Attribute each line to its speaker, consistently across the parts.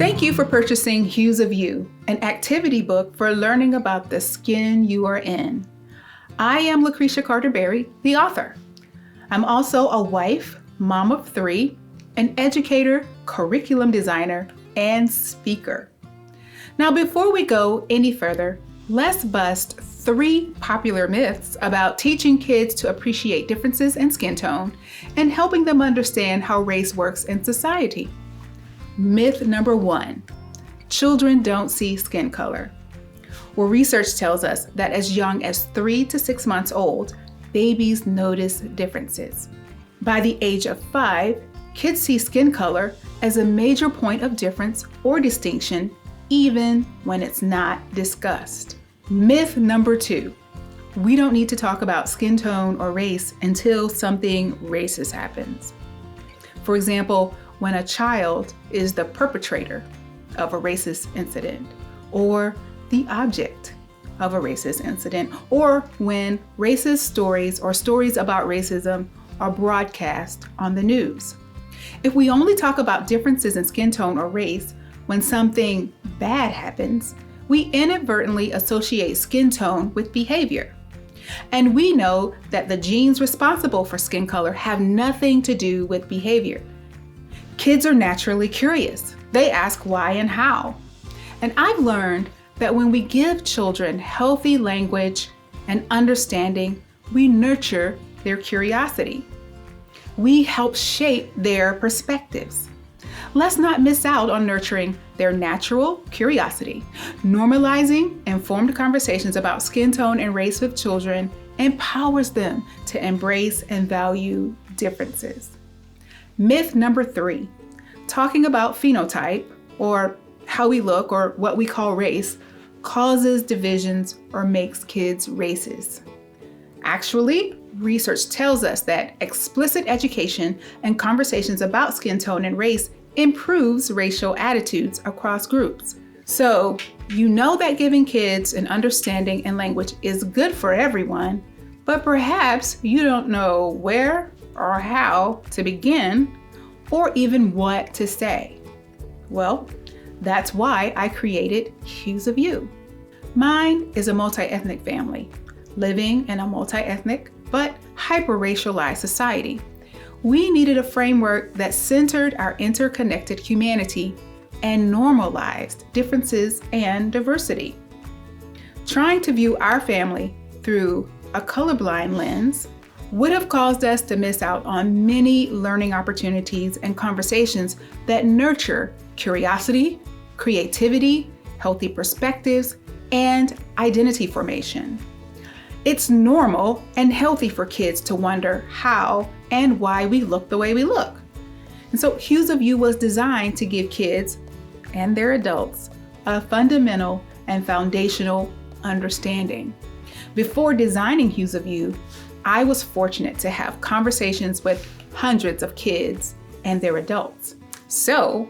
Speaker 1: Thank you for purchasing Hues of You, an activity book for learning about the skin you are in. I am Lucretia Carter Berry, the author. I'm also a wife, mom of 3, an educator, curriculum designer, and speaker. Now, before we go any further, let's bust 3 popular myths about teaching kids to appreciate differences in skin tone and helping them understand how race works in society. Myth number 1, children don't see skin color. Well, research tells us that as young as 3 to 6 months old, babies notice differences. By the age of 5, kids see skin color as a major point of difference or distinction, even when it's not discussed. Myth number 2, we don't need to talk about skin tone or race until something racist happens. For example, when a child is the perpetrator of a racist incident, or the object of a racist incident, or when racist stories or stories about racism are broadcast on the news. If we only talk about differences in skin tone or race when something bad happens, we inadvertently associate skin tone with behavior. And we know that the genes responsible for skin color have nothing to do with behavior. Kids are naturally curious. They ask why and how. And I've learned that when we give children healthy language and understanding, we nurture their curiosity. We help shape their perspectives. Let's not miss out on nurturing their natural curiosity. Normalizing informed conversations about skin tone and race with children empowers them to embrace and value differences. Myth number 3, talking about phenotype, or how we look, or what we call race, causes divisions or makes kids racist. Actually, research tells us that explicit education and conversations about skin tone and race improves racial attitudes across groups. So, you know that giving kids an understanding and language is good for everyone, but perhaps you don't know where or how to begin, or even what to say. Well, that's why I created Hues of You. Mine is a multi-ethnic family, living in a multi-ethnic but hyper-racialized society. We needed a framework that centered our interconnected humanity and normalized differences and diversity. Trying to view our family through a colorblind lens would have caused us to miss out on many learning opportunities and conversations that nurture curiosity, creativity, healthy perspectives, and identity formation. It's normal and healthy for kids to wonder how and why we look the way we look. And so Hues of You was designed to give kids and their adults a fundamental and foundational understanding. Before designing Hues of You, I was fortunate to have conversations with hundreds of kids and their adults. So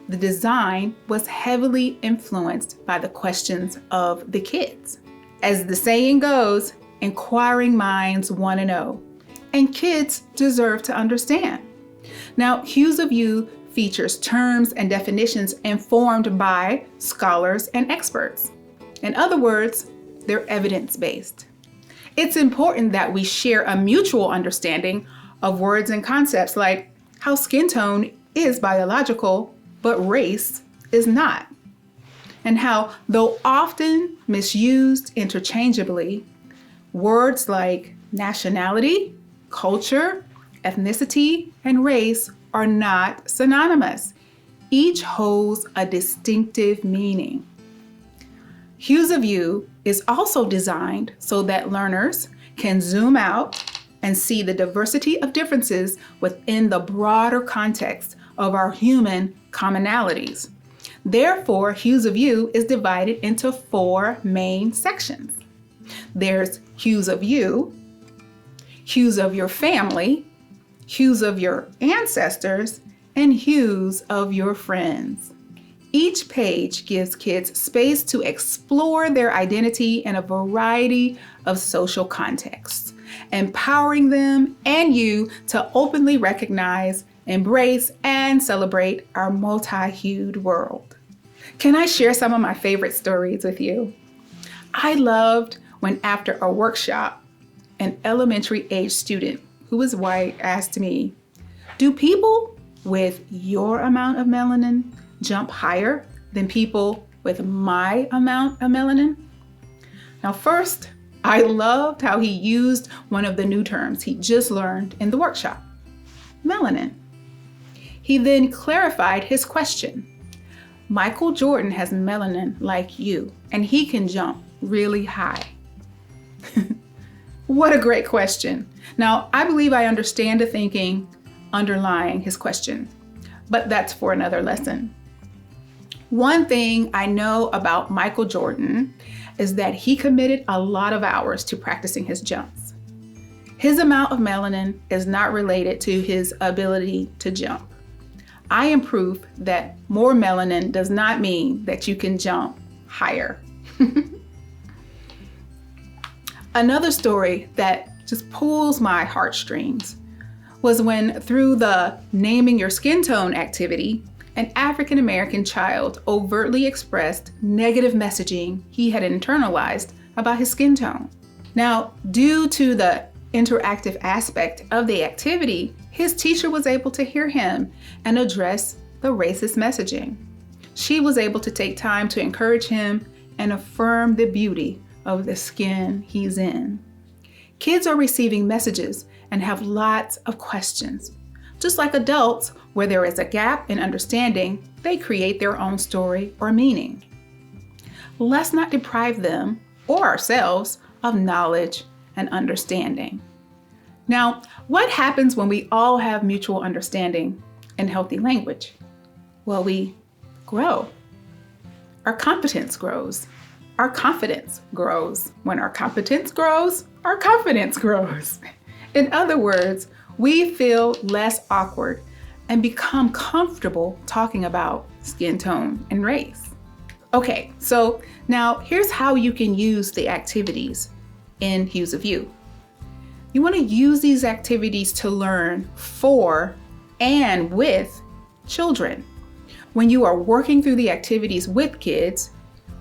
Speaker 1: the design was heavily influenced by the questions of the kids. As the saying goes, inquiring minds want to know, and kids deserve to understand. Now, Hues of You features terms and definitions informed by scholars and experts. In other words, they're evidence-based. It's important that we share a mutual understanding of words and concepts like how skin tone is biological, but race is not. And how, though often misused interchangeably, words like nationality, culture, ethnicity, and race are not synonymous. Each holds a distinctive meaning. Hues of You is also designed so that learners can zoom out and see the diversity of differences within the broader context of our human commonalities. Therefore, Hues of You is divided into 4 main sections. There's Hues of You, Hues of your family, Hues of your ancestors, and Hues of your friends. Each page gives kids space to explore their identity in a variety of social contexts, empowering them and you to openly recognize, embrace, and celebrate our multi-hued world. Can I share some of my favorite stories with you? I loved when after a workshop, an elementary age student who was white asked me, do people with your amount of melanin jump higher than people with my amount of melanin? Now, first, I loved how he used one of the new terms he just learned in the workshop, melanin. He then clarified his question. Michael Jordan has melanin like you, and he can jump really high. What a great question. Now, I believe I understand the thinking underlying his question, but that's for another lesson. One thing I know about Michael Jordan is that he committed a lot of hours to practicing his jumps. His amount of melanin is not related to his ability to jump. I am proof that more melanin does not mean that you can jump higher. Another story that just pulls my heartstrings was when, through the naming your skin tone activity, an African American child overtly expressed negative messaging he had internalized about his skin tone. Now, due to the interactive aspect of the activity, his teacher was able to hear him and address the racist messaging. She was able to take time to encourage him and affirm the beauty of the skin he's in. Kids are receiving messages and have lots of questions. Just like adults, where there is a gap in understanding, they create their own story or meaning. Let's not deprive them or ourselves of knowledge and understanding. Now, what happens when we all have mutual understanding and healthy language? Well, we grow. Our competence grows. Our confidence grows. When our competence grows, our confidence grows. In other words, we feel less awkward and become comfortable talking about skin tone and race. Okay, so now here's how you can use the activities in Hues of You. You want to use these activities to learn for and with children. When you are working through the activities with kids,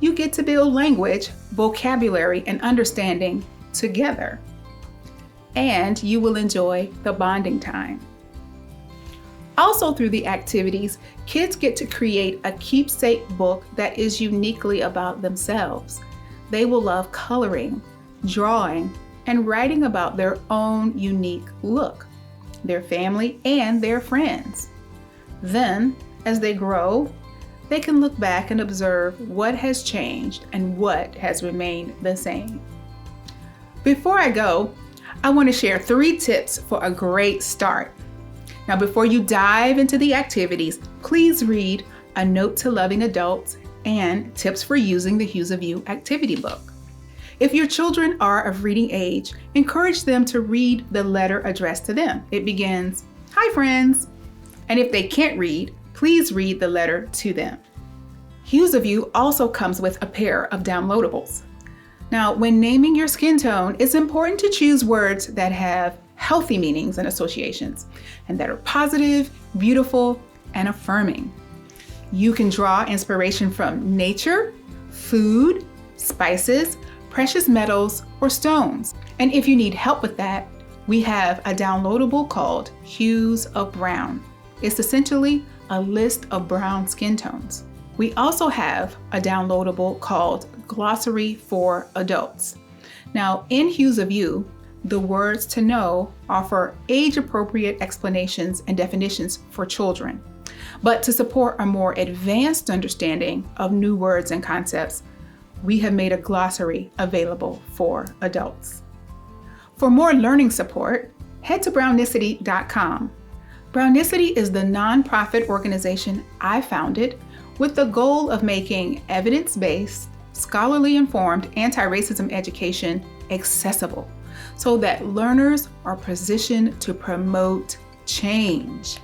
Speaker 1: you get to build language, vocabulary, and understanding together. And you will enjoy the bonding time. Also, through the activities, kids get to create a keepsake book that is uniquely about themselves. They will love coloring, drawing, and writing about their own unique look, their family, and their friends. Then, as they grow, they can look back and observe what has changed and what has remained the same. Before I go, I want to share 3 tips for a great start. Now, before you dive into the activities, please read A Note to Loving Adults and Tips for Using the Hues of You activity book. If your children are of reading age, encourage them to read the letter addressed to them. It begins, "Hi friends." And if they can't read, please read the letter to them. Hues of You also comes with a pair of downloadables. Now, when naming your skin tone, it's important to choose words that have healthy meanings and associations, and that are positive, beautiful, and affirming. You can draw inspiration from nature, food, spices, precious metals, or stones. And if you need help with that, we have a downloadable called Hues of Brown. It's essentially a list of brown skin tones. We also have a downloadable called Glossary for Adults. Now, in Hues of You, the words to know offer age-appropriate explanations and definitions for children. But to support a more advanced understanding of new words and concepts, we have made a glossary available for adults. For more learning support, head to Brownistity.com. Brownistity is the nonprofit organization I founded with the goal of making evidence-based, scholarly informed anti-racism education accessible so that learners are positioned to promote change.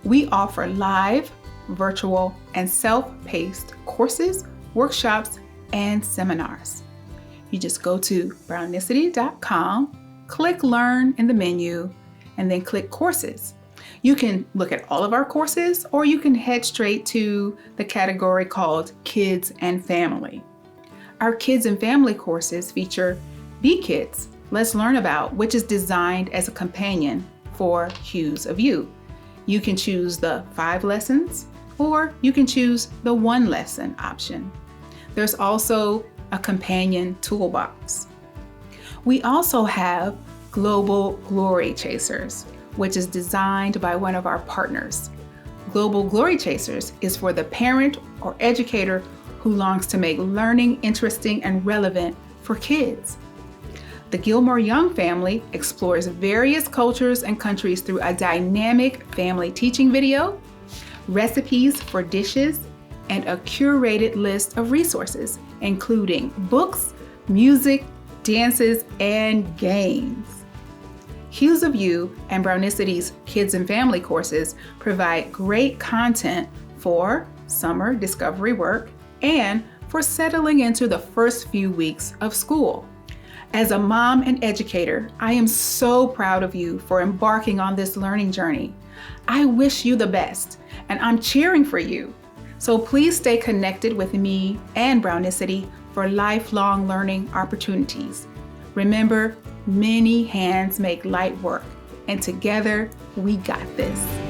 Speaker 1: We offer live, virtual, and self-paced courses, workshops, and seminars. You just go to Brownistity.com, click Learn in the menu, and then click Courses. You can look at all of our courses, or you can head straight to the category called Kids and Family. Our Kids and Family courses feature Be Kids, Let's Learn About, which is designed as a companion for Hues of You. You can choose the 5 lessons, or you can choose the 1 lesson option. There's also a companion toolbox. We also have Global Glory Chasers, which is designed by one of our partners. Global Glory Chasers is for the parent or educator who longs to make learning interesting and relevant for kids. The Gilmore Young family explores various cultures and countries through a dynamic family teaching video, recipes for dishes, and a curated list of resources, including books, music, dances, and games. Hues of You and Brownistity Kids and Family courses provide great content for summer discovery work and for settling into the first few weeks of school. As a mom and educator, I am so proud of you for embarking on this learning journey. I wish you the best, and I'm cheering for you. So please stay connected with me and Brownistity for lifelong learning opportunities. Remember, many hands make light work, and together we got this.